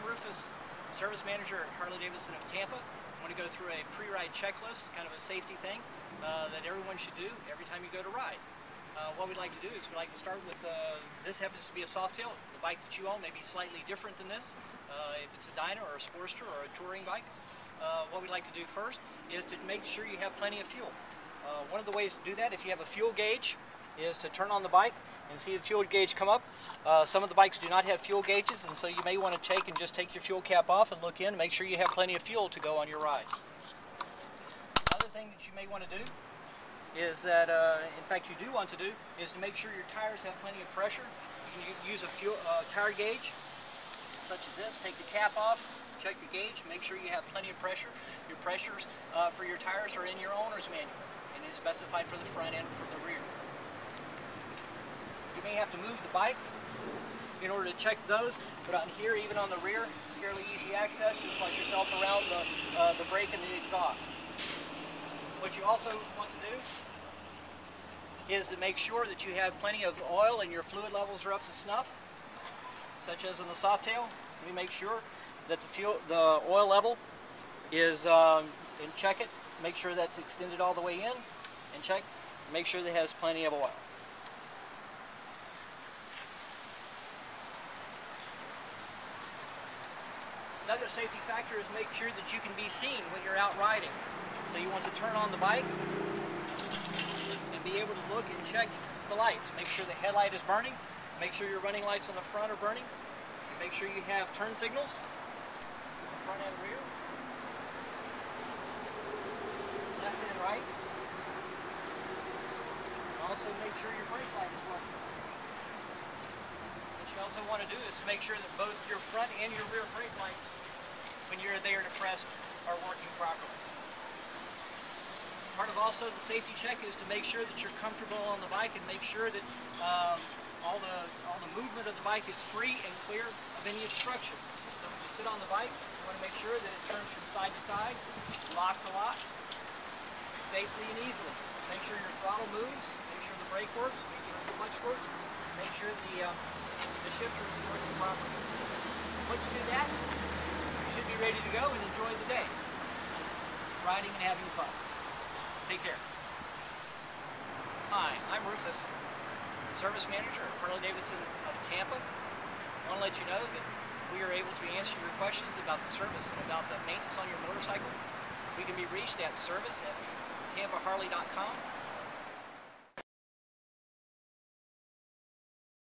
Rufus, Service Manager at Harley-Davidson of Tampa. I want to go through a pre-ride checklist, kind of a safety thing that everyone should do every time you go to ride. What we'd like to do is we'd like to start with, this happens to be a Softail. The bike that you own may be slightly different than this, if it's a Dyna or a Sportster or a touring bike. What we'd like to do first is to make sure you have plenty of fuel. One of the ways to do that, if you have a fuel gauge, is to turn on the bike and see the fuel gauge come up. Some of the bikes do not have fuel gauges, and so you may want to just take your fuel cap off and look in and make sure you have plenty of fuel to go on your ride. Another thing that you may want to do is that, in fact you do want to do, is to make sure your tires have plenty of pressure. You can use a tire gauge such as this. Take the cap off, check your gauge, make sure you have plenty of pressure. Your pressures for your tires are in your owner's manual, and it's specified for the front and for the rear. You may have to move the bike in order to check those, but on here, even on the rear, it's fairly easy access. Just like yourself around the brake and the exhaust. What you also want to do is to make sure that you have plenty of oil and your fluid levels are up to snuff, such as in the Softail. We make sure that the oil level is, and check it, make sure that's extended all the way in, and check, make sure that it has plenty of oil. Another safety factor is make sure that you can be seen when you're out riding. So you want to turn on the bike and be able to look and check the lights. Make sure the headlight is burning. Make sure your running lights on the front are burning. And make sure you have turn signals, front and rear, left and right. Also make sure your brake light is working. What you also want to do is to make sure that both your front and your rear brake lights, when you're there to press, are working properly. Part of also the safety check is to make sure that you're comfortable on the bike and make sure that all the movement of the bike is free and clear of any obstruction. So when you sit on the bike, you want to make sure that it turns from side to side, lock to lock, safely and easily. Make sure your throttle moves, make sure the brake works, make sure the clutch works, make sure the shifter is working properly. Once you do that, you should be ready to go and enjoy the day, riding and having fun. Take care. Hi, I'm Rufus, Service Manager at Harley-Davidson of Tampa. I want to let you know that we are able to answer your questions about the service and about the maintenance on your motorcycle. We can be reached at service@tampaharley.com.